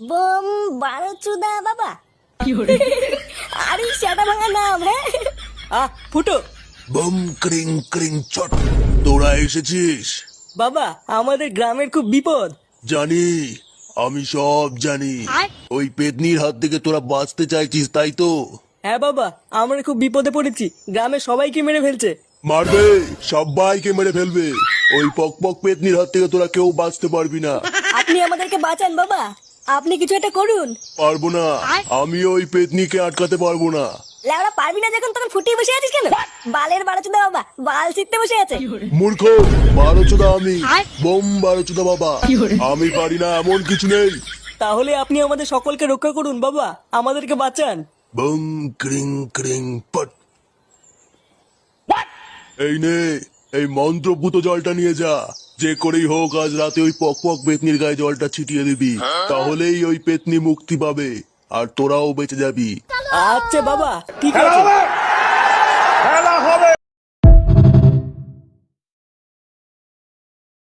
Bomb বারোচুদা বাবা। আরে সেটা ভাঙা নাম। হ্যাঁ ফুটো। বম ক্রিং ক্রিং চট। তোরা এসেছিস? বাবা, আমাদের গ্রামের খুব বিপদ। জানি, আমি সব জানি। ওই পেতনির হাত থেকে তোরা বাঁচতে চাইছিস, তাই তো? হ্যাঁ বাবা, আমরা খুব বিপদে পড়েছি, গ্রামের সবাইকে মেরে ফেলছে। মারবে, সবাইকে মেরে ফেলবে। ওই পক পক পেতনির হাত থেকে তোরা কেউ বাঁচতে পারবি না। আপনি আমাদেরকে বাঁচান বাবা, আপনি কিছু একটা করুন। পারবো না, আমি ওই পেতনিকে আটকাতে পারবো না। লেওড়া পারবি না যখন তখন ফুটিয়ে বসে আছিস কেন? বালের বারোচুদা বাবা বাল ছিটতে বসে আছে। মূর্খ, বারোচোদা আমি, বোম বারোচোদা বাবা। আমি পারি না এমন কিছু নেই। তাহলে আপনি আমাদের সকলকে রক্ষা করুন বাবা, আমাদেরকে বাঁচান। বম ক্রিং ক্রিং পট। এই নে, এই মন্ত্রপুত জলটা নিয়ে যা। যে করেই হোক আজ রাতে ওই পক পক পেতনির গায়ে জলটা ছিটিয়ে দিবি, তাহলেই ওই পেতনি মুক্তি পাবে আর তোরাও বেঁচে যাবি। আচ্ছা বাবা, ঠিক আছে।